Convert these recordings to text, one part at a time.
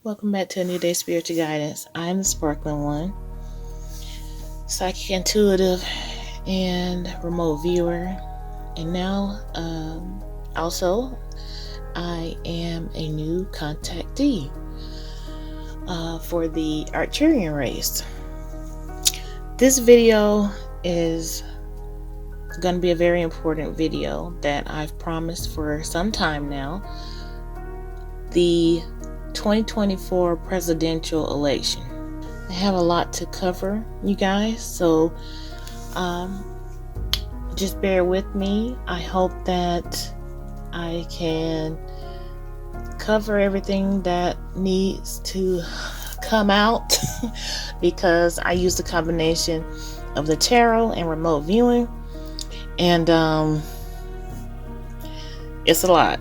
Welcome back to a new day spiritual guidance. I'm the sparkling one, psychic intuitive and remote viewer. And now also I am a new contactee for the Arcturian race. This video is going to be a very important video that I've promised for some time now. The 2024 presidential election. I have a lot to cover, you guys, so just bear with me. I hope that I can cover everything that needs to come out because I use the combination of the tarot and remote viewing, and it's a lot.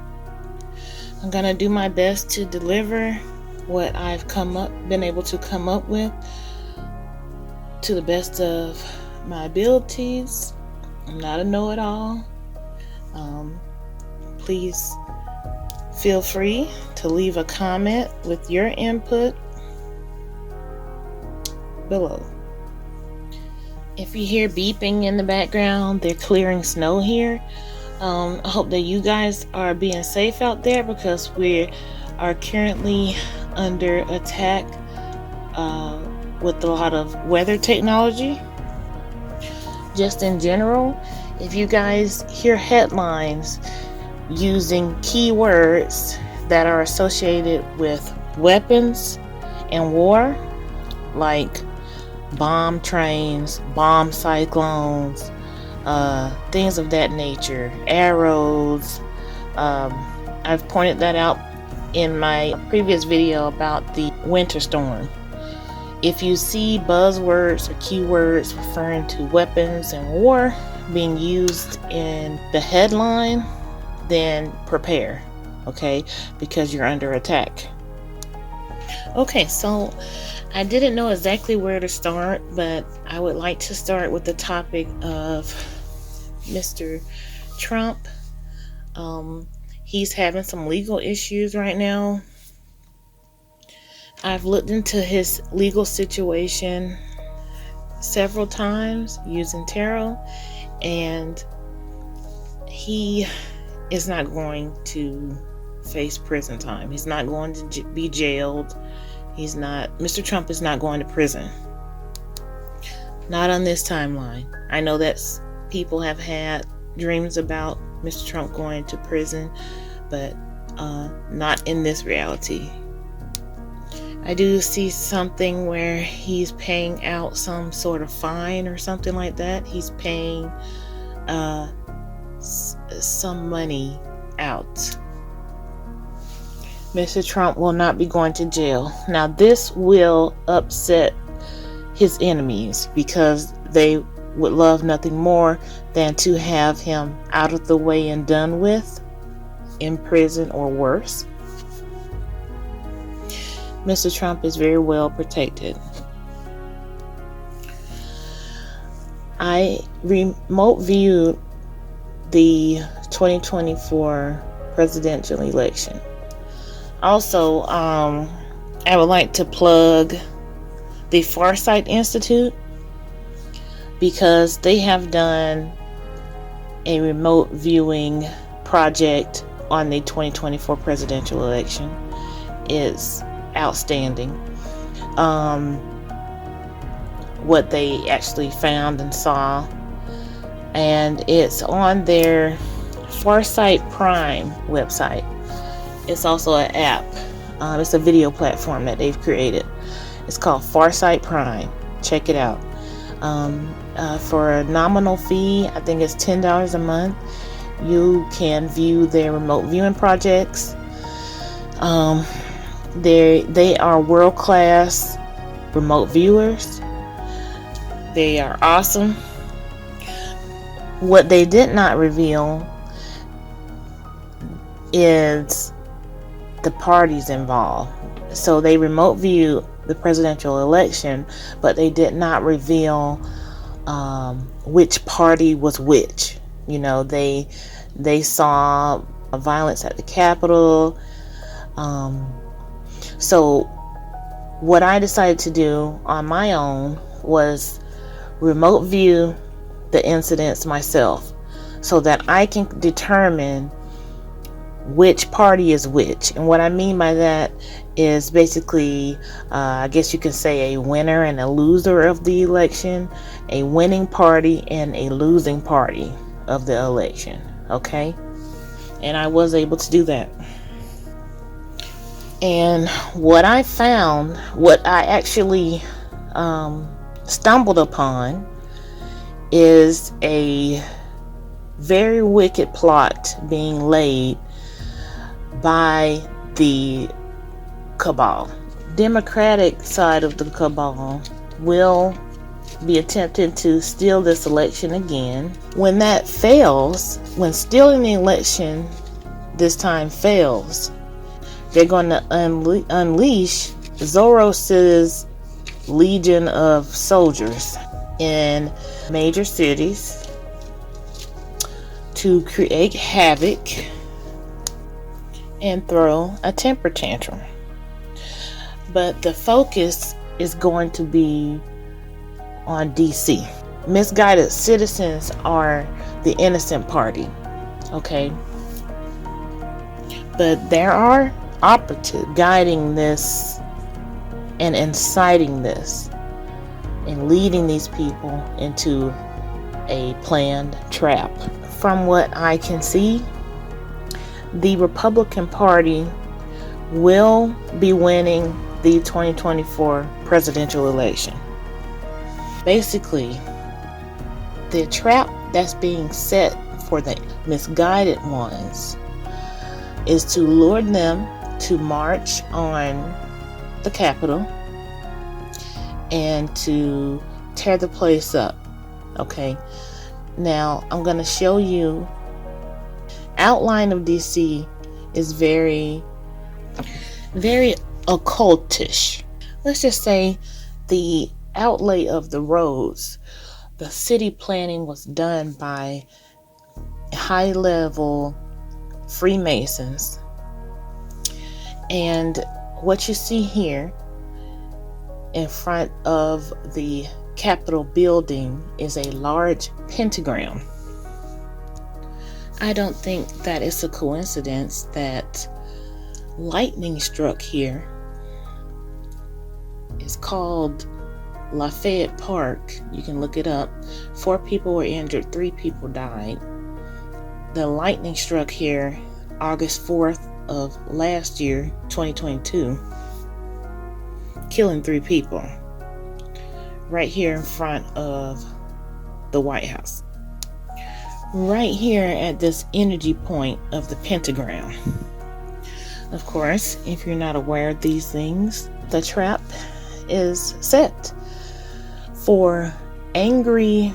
I'm gonna do my best to deliver what I've been able to come up with to the best of my abilities. I'm not a know-it-all. Please feel free to leave a comment with your input below. If you hear beeping in the background, they're clearing snow here. I hope that you guys are being safe out there because we are currently under attack with a lot of weather technology. Just in general, if you guys hear headlines using keywords that are associated with weapons and war, like bomb trains, bomb cyclones, things of that nature, arrows. I've pointed that out in my previous video about the winter storm. If you see buzzwords or keywords referring to weapons and war being used in the headline, then prepare, okay? Because you're under attack. Okay, so I didn't know exactly where to start, but I would like to start with the topic of Mr. Trump. He's having some legal issues right now. I've looked into his legal situation several times using tarot, and he is not going to face prison time. He's not going to be jailed. Mr. Trump is not going to prison. Not on this timeline. I know that people have had dreams about Mr. Trump going to prison, but not in this reality. I do see something where he's paying out some sort of fine or something like that. He's paying some money out. Mr. Trump will not be going to jail. Now, this will upset his enemies because they would love nothing more than to have him out of the way and done with, in prison or worse. Mr. Trump is very well protected. I remote viewed the 2024 presidential election. Also, I would like to plug the FARSIGHT Institute because they have done a remote viewing project on the 2024 presidential election. It's outstanding. What they actually found and saw, and it's on their FARSIGHT Prime website. It's also an app. It's a video platform that they've created. It's called FARSIGHT Prime. Check it out. For a nominal fee, I think it's $10 a month, you can view their remote viewing projects. They are world-class remote viewers. They are awesome. What they did not reveal is the parties involved. So they remote view the presidential election, but they did not reveal which party was which. You know, they They saw violence at the Capitol. So what I decided to do on my own was remote view the incidents myself, so that I can determine which party is which. And what I mean by that is basically, I guess you can say, a winner and a loser of the election, a winning party and a losing party of the election. Okay? And I was able to do that. And what I found, what I actually stumbled upon, is a very wicked plot being laid by the cabal. Democratic side of the cabal will be attempting to steal this election again. When that fails, when stealing the election this time fails, they're going to unleash Zoros's legion of soldiers in major cities to create havoc and throw a temper tantrum. But the focus is going to be on DC. Misguided citizens are the innocent party, okay? But there are operatives guiding this and inciting this and leading these people into a planned trap. From what I can see, the Republican Party will be winning the 2024 presidential election. Basically, the trap that's being set for the misguided ones is to lure them to march on the Capitol and to tear the place up. Okay, now I'm going to show you. Outline of DC is very, very occultish. Let's just say the outlay of the roads, the city planning was done by high-level Freemasons. And what you see here in front of the Capitol building is a large pentagram. I don't think that it's a coincidence that lightning struck here. It's called Lafayette Park. You can look it up. 4 people were injured, 3 people died. The lightning struck here August 4th of last year, 2022, killing 3 people right here in front of the White House. Right here at this energy point of the pentagram. Of course, if you're not aware of these things, the trap is set for angry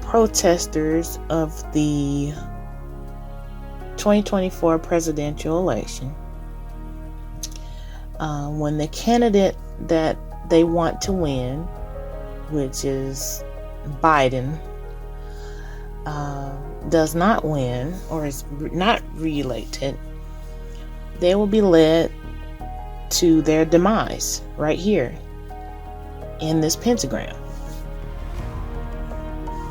protesters of the 2024 presidential election. When the candidate that they want to win, which is Biden, does not win or is not reelected, they will be led to their demise right here in this pentagram.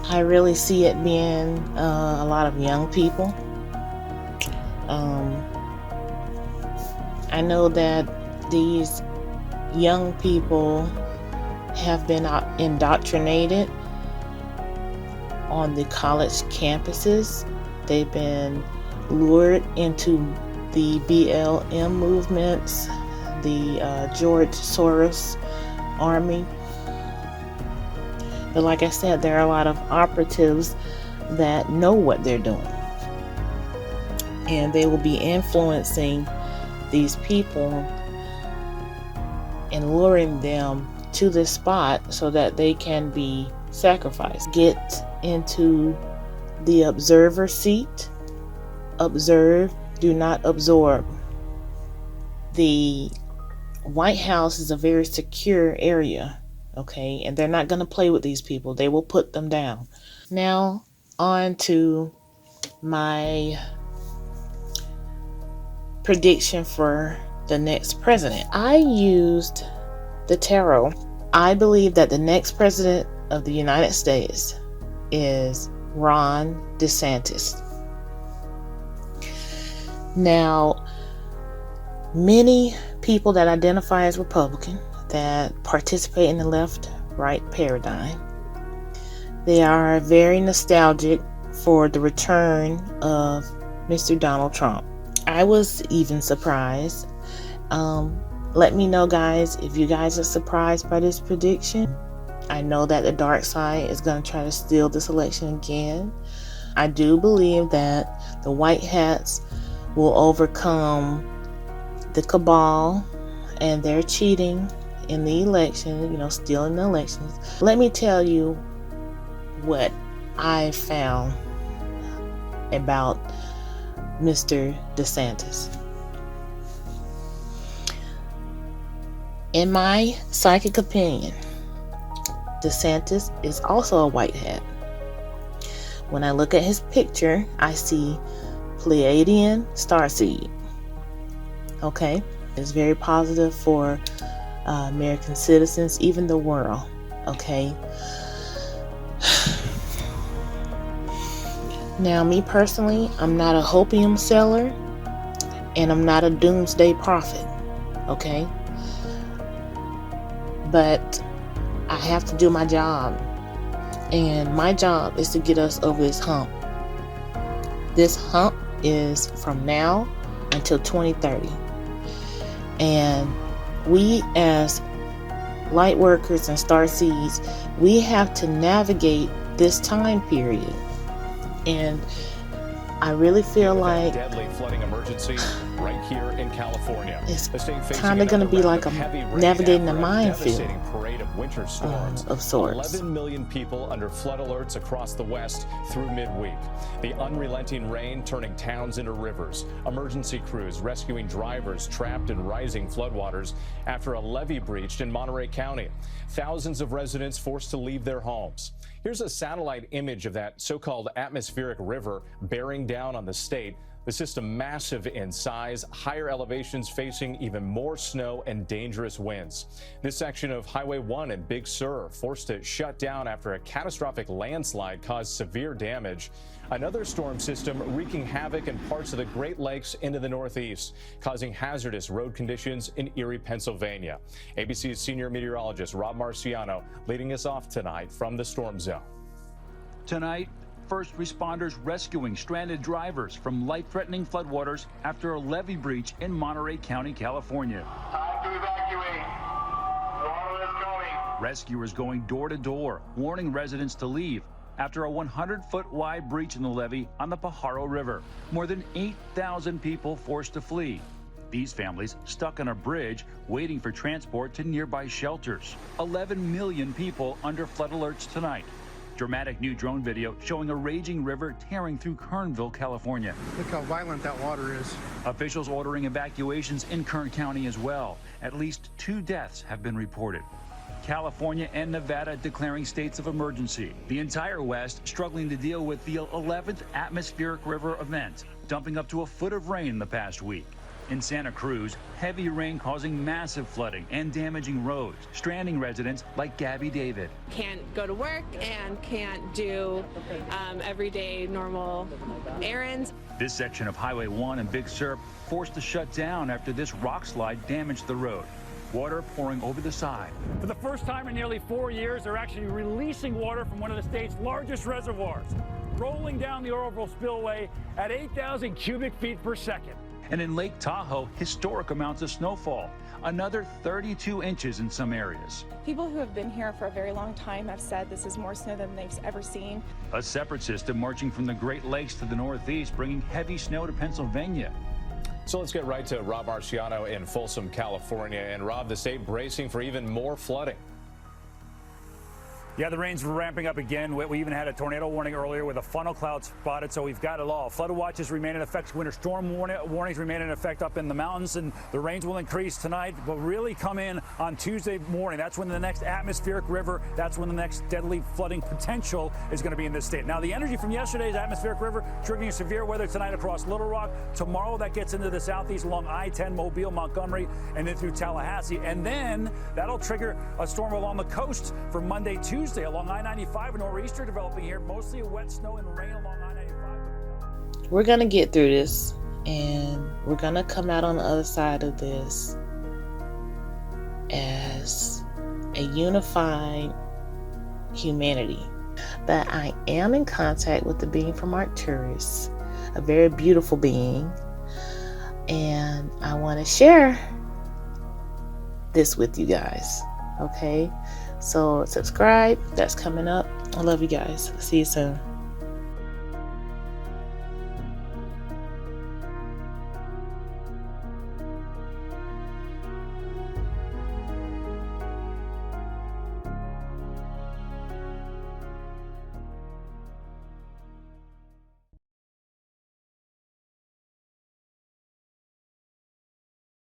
I really see it being a lot of young people. I know that these young people have been indoctrinated on the college campuses. They've been lured into the BLM movements, the George Soros army. But like I said, there are a lot of operatives that know what they're doing. And they will be influencing these people and luring them to this spot so that they can be sacrificed. Get into the observer seat. Observe, do not absorb. The White House is a very secure area, okay? And they're not going to play with these people. They will put them down. Now, on to my prediction for the next president. I used the tarot. I believe that the next president of the United States is Ron DeSantis. Now, many people that identify as Republican, that participate in the left-right paradigm, they are very nostalgic for the return of Mr. Donald Trump. I was even surprised. Let me know, guys, if you guys are surprised by this prediction. I know that the dark side is going to try to steal this election again. I do believe that the white hats will overcome the cabal and their cheating in the election, stealing the elections. Let me tell you what I found about Mr. DeSantis. In my psychic opinion, DeSantis is also a white hat. When I look at his picture, I see Pleiadian starseed. Okay, it's very positive for American citizens, even the world. Okay. Now, me personally, I'm not a hopium seller, and I'm not a doomsday prophet. Okay. But I have to do my job, and my job is to get us over this hump. This hump is from now until 2030, and we as light workers and starseeds, we have to navigate this time period. And I really feel like deadly flooding emergency right here in California. It's kind of going to be like navigating a minefield parade of winter storms of sorts. 11 million people under flood alerts across the West through midweek. The unrelenting rain turning towns into rivers. Emergency crews rescuing drivers trapped in rising floodwaters after a levee breached in Monterey County. Thousands of residents forced to leave their homes. Here's a satellite image of that so-called atmospheric river bearing down on the state. The system massive in size, higher elevations facing even more snow and dangerous winds. This section of Highway 1 in Big Sur forced to shut down after a catastrophic landslide caused severe damage. Another storm system wreaking havoc in parts of the Great Lakes into the Northeast, causing hazardous road conditions in Erie, Pennsylvania. ABC's senior meteorologist Rob Marciano leading us off tonight from the storm zone. Tonight, first responders rescuing stranded drivers from life-threatening floodwaters after a levee breach in Monterey County, California. Time to evacuate. Water is coming. Rescuers going door to door, warning residents to leave after a 100-foot wide breach in the levee on the Pajaro River. More than 8,000 people forced to flee. These families stuck on a bridge waiting for transport to nearby shelters. 11 million people under flood alerts tonight. Dramatic new drone video showing a raging river tearing through Kernville, California. Look how violent that water is. Officials ordering evacuations in Kern County as well. At least 2 deaths have been reported. California and Nevada declaring states of emergency. The entire West struggling to deal with the 11th atmospheric river event, dumping up to a foot of rain the past week. In Santa Cruz, heavy rain causing massive flooding and damaging roads, stranding residents like Gabby David. Can't go to work and can't do everyday normal errands. This section of Highway 1 in Big Sur forced to shut down after this rock slide damaged the road. Water pouring over the side. For the first time in nearly 4 years, they're actually releasing water from one of the state's largest reservoirs, rolling down the Oroville Spillway at 8,000 cubic feet per second. And in Lake Tahoe, historic amounts of snowfall, another 32 inches in some areas. People who have been here for a very long time have said this is more snow than they've ever seen. A separate system marching from the Great Lakes to the Northeast, bringing heavy snow to Pennsylvania. So let's get right to Rob Marciano in Folsom, California. And Rob, the state bracing for even more flooding. Yeah, the rain's ramping up again. We even had a tornado warning earlier with a funnel cloud spotted, so we've got it all. Flood watches remain in effect. Winter storm warnings remain in effect up in the mountains, and the rains will increase tonight, but really come in on Tuesday morning. That's when the next atmospheric river, that's when the next deadly flooding potential is going to be in this state. Now, the energy from yesterday's atmospheric river triggering severe weather tonight across Little Rock. Tomorrow, that gets into the southeast along I-10, Mobile, Montgomery, and then through Tallahassee. And then that'll trigger a storm along the coast for Monday, Tuesday along I-95, a nor'easter developing here, mostly wet snow and rain along I-95. We're going to get through this, and we're going to come out on the other side of this as a unified humanity. But I am in contact with the being from Arcturus, a very beautiful being, and I want to share this with you guys. Okay, so subscribe. That's coming up. I love you guys. See you soon.